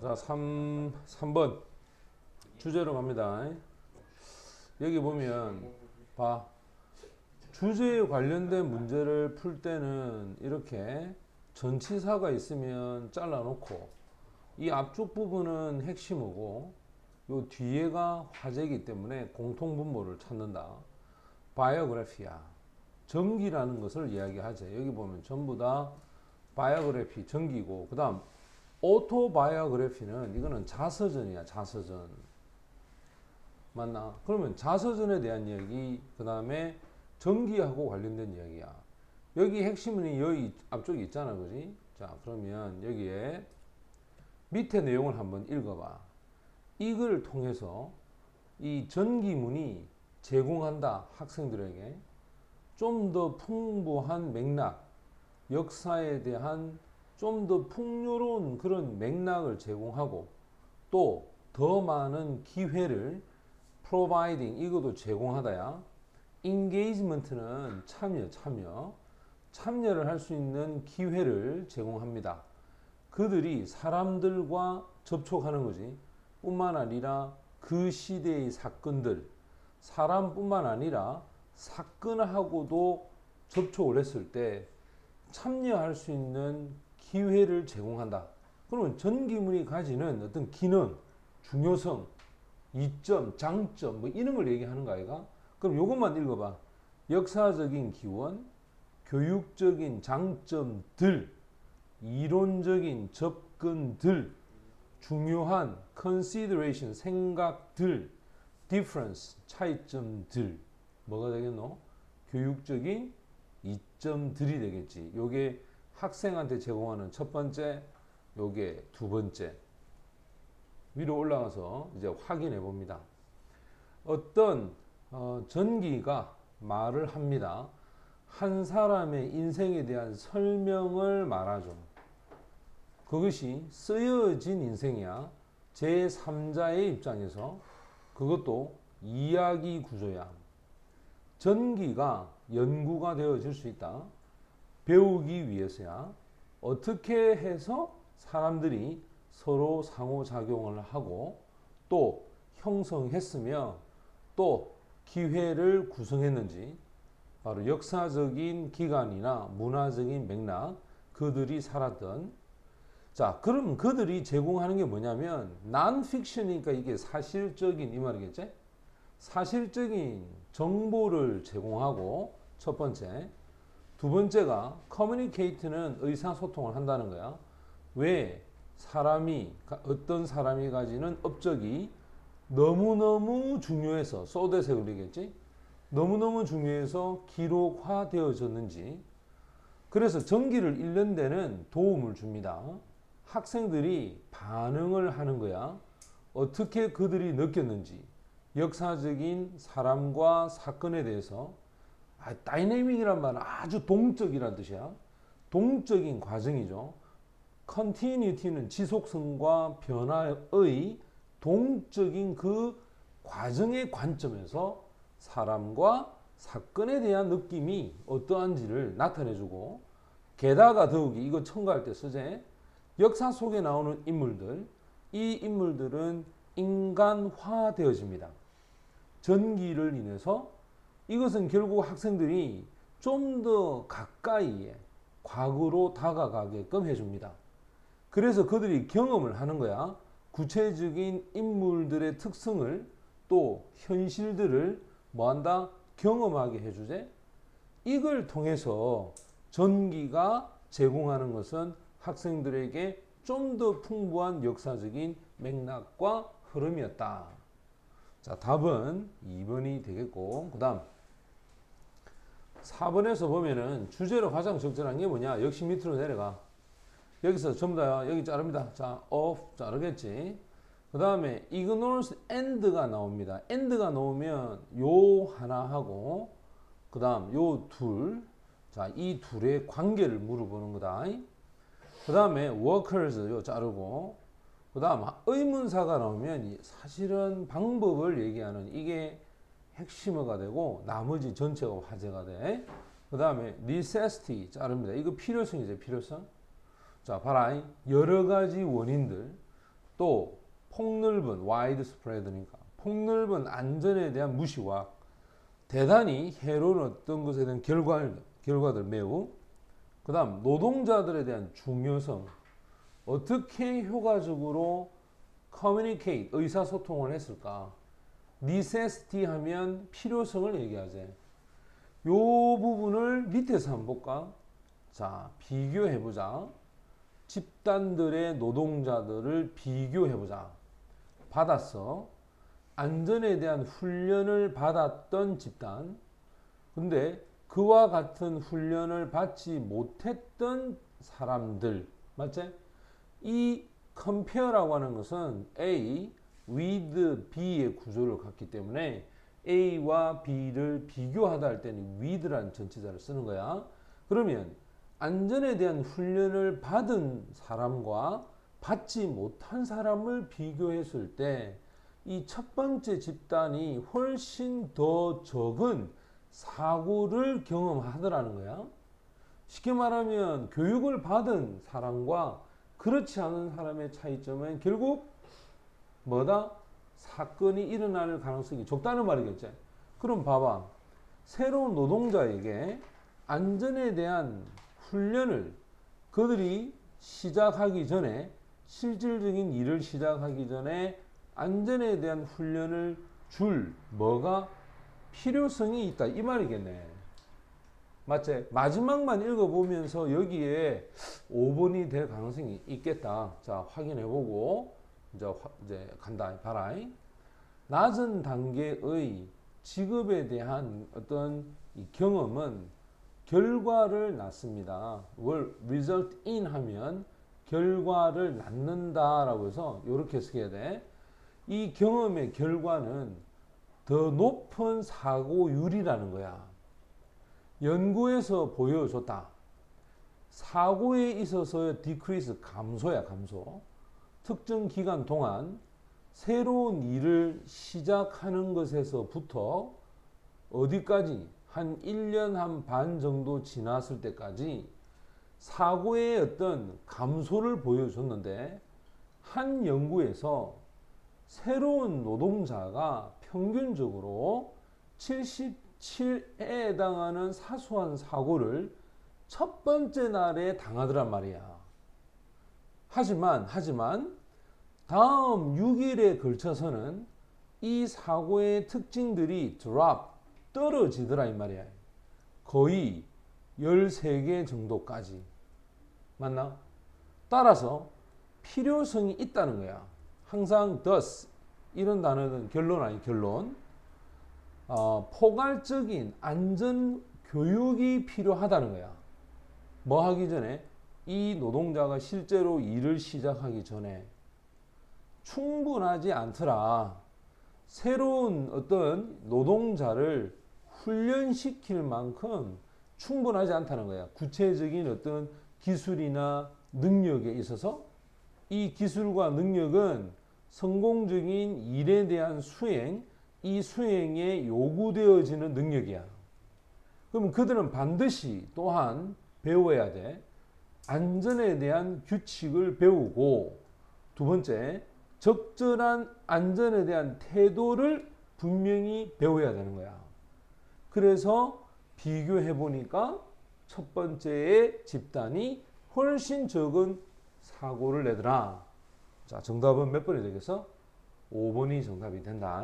자, 3번 주제로 갑니다. 여기 보면 봐. 주제에 관련된 문제를 풀 때는 이렇게 전치사가 있으면 잘라놓고 이 앞쪽 부분은 핵심이고 요 뒤에가 화제이기 때문에 공통분모를 찾는다. 바이오그래피야. 전기라는 것을 이야기하죠. 여기 보면 전부 다 바이오그래피, 전기고, 그 다음 오토바이오그래피는 이거는 자서전이야. 자서전. 맞나? 그러면 자서전에 대한 이야기, 그 다음에 전기하고 관련된 이야기야. 여기 핵심은 여기 앞쪽에 있잖아. 그지? 자, 그러면 여기에 밑에 내용을 한번 읽어봐. 이걸 통해서 이 전기문이 제공한다. 학생들에게 좀 더 풍부한 맥락, 역사에 대한 좀 더 풍요로운 그런 맥락을 제공하고 또 더 많은 기회를 providing, 이것도 제공하다야. engagement는 참여를 할 수 있는 기회를 제공합니다. 그들이 사람들과 접촉하는 거지. 뿐만 아니라 그 시대의 사건들, 사람뿐만 아니라 사건하고도 접촉을 했을 때 참여할 수 있는 기회를 제공한다. 그러면 전기문이 가지는 어떤 기능, 중요성, 이점, 장점 뭐 이런 걸 얘기하는 거 아이가? 그럼 요것만 읽어봐. 역사적인 기원, 교육적인 장점들, 이론적인 접근들, 중요한 consideration, 생각들, difference, 차이점들. 뭐가 되겠노? 교육적인 이점들이 되겠지. 요게 학생한테 제공하는 첫 번째, 요게 두 번째. 위로 올라가서 이제 확인해 봅니다. 어떤 전기가 말을 합니다. 한 사람의 인생에 대한 설명을 말하죠. 그것이 쓰여진 인생이야. 제3자의 입장에서 그것도 이야기 구조야. 전기가 연구가 되어질 수 있다. 배우기 위해서야. 어떻게 해서 사람들이 서로 상호작용을 하고 또 형성했으며 또 기회를 구성했는지, 바로 역사적인 기간이나 문화적인 맥락, 그들이 살았던. 자, 그럼 그들이 제공하는 게 뭐냐면 난픽션이니까 이게 사실적인 이 말이겠지? 사실적인 정보를 제공하고 첫 번째. 두 번째가 커뮤니케이트는 의사소통을 한다는 거야. 왜? 어떤 사람이 가지는 업적이 너무너무 중요해서, 소댓에 걸리겠지? 너무너무 중요해서 기록화되어졌는지. 그래서 전기를 읽는 데는 도움을 줍니다. 학생들이 반응을 하는 거야. 어떻게 그들이 느꼈는지. 역사적인 사람과 사건에 대해서. 다이내믹이란 말은 아주 동적이란 뜻이야. 동적인 과정이죠. continuity는 지속성과 변화의 동적인 그 과정의 관점에서 사람과 사건에 대한 느낌이 어떠한지를 나타내주고, 게다가 더욱이 이거 첨가할 때 쓰제. 역사 속에 나오는 인물들, 이 인물들은 인간화되어집니다. 전기를 인해서. 이것은 결국 학생들이 좀 더 가까이에 과거로 다가가게끔 해줍니다. 그래서 그들이 경험을 하는 거야. 구체적인 인물들의 특성을 또 현실들을 뭐한다? 경험하게 해주제. 이걸 통해서 전기가 제공하는 것은 학생들에게 좀 더 풍부한 역사적인 맥락과 흐름이었다. 자, 답은 2번이 되겠고, 그 다음 4번에서 보면은 주제로 가장 적절한 게 뭐냐? 역시 밑으로 내려가. 여기서 전부 다 여기 자릅니다. 자, of 자르겠지. 그 다음에 ignores and가 나옵니다. and가 나오면 요 하나 하고 그 다음 요 둘. 자, 이 둘의 관계를 물어보는 거다. 그 다음에 workers 요 자르고, 그 다음 의문사가 나오면 사실은 방법을 얘기하는 이게 핵심어가 되고 나머지 전체가 화제가 돼. 그 다음에 necessity 자릅니다. 이거 필요성이죠. 필요성. 자, 봐라. 여러 가지 원인들, 또 폭넓은 wide spread니까 폭넓은 안전에 대한 무시와 대단히 해로운 어떤 것에 대한 결과들 매우 그 다음 노동자들에 대한 중요성 어떻게 효과적으로 communicate 의사소통을 했을까 necessity 하면 필요성을 얘기하지 요 부분을 밑에서 한번 볼까 자 비교해보자 집단들의 노동자들을 비교해보자 받았어 안전에 대한 훈련을 받았던 집단 근데 그와 같은 훈련을 받지 못했던 사람들 맞지? 이 compare라고 하는 것은 A with B의 구조를 갖기 때문에 A와 B를 비교하다 할 때는 with라는 전치사를 쓰는 거야. 그러면 안전에 대한 훈련을 받은 사람과 받지 못한 사람을 비교했을 때 이 첫 번째 집단이 훨씬 더 적은 사고를 경험하더라는 거야. 쉽게 말하면 교육을 받은 사람과 그렇지 않은 사람의 차이점은 결국 뭐다? 사건이 일어날 가능성이 적다는 말이겠지. 그럼 봐봐. 새로운 노동자에게 안전에 대한 훈련을 그들이 시작하기 전에 실질적인 일을 시작하기 전에 안전에 대한 훈련을 줄 뭐가 필요성이 있다 이 말이겠네. 맞지? 마지막만 읽어보면서 여기에 5번이 될 가능성이 있겠다. 자 확인해보고 이제 간다. 봐라. 낮은 단계의 직업에 대한 어떤 이 경험은 결과를 낳습니다. 뭘 result in 하면 결과를 낳는다라고 해서 이렇게 해석해야 돼. 이 경험의 결과는 더 높은 사고율이라는 거야. 연구에서 보여줬다. 사고에 있어서의 decrease 감소야 감소. 특정 기간 동안 새로운 일을 시작하는 것에서부터 어디까지 한 1년 한 반 정도 지났을 때까지 사고의 어떤 감소를 보여줬는데 한 연구에서 새로운 노동자가 평균적으로 77에 해당하는 사소한 사고를 첫 번째 날에 당하더란 말이야. 하지만 다음 6일에 걸쳐서는 이 사고의 특징들이 떨어지더라 이 말이야. 거의 13개 정도까지. 맞나? 따라서 필요성이 있다는 거야. 항상 thus 이런 단어는 결론 아니 결론. 포괄적인 안전 교육이 필요하다는 거야. 뭐 하기 전에? 이 노동자가 실제로 일을 시작하기 전에 충분하지 않더라. 새로운 어떤 노동자를 훈련시킬 만큼 충분하지 않다는 거야. 구체적인 어떤 기술이나 능력에 있어서 이 기술과 능력은 성공적인 일에 대한 수행, 이 수행에 요구되어지는 능력이야. 그럼 그들은 반드시 또한 배워야 돼. 안전에 대한 규칙을 배우고 두 번째, 적절한 안전에 대한 태도를 분명히 배워야 되는 거야. 그래서 비교해 보니까 첫 번째의 집단이 훨씬 적은 사고를 내더라. 자, 정답은 몇 번이 되겠어? 5번이 정답이 된다.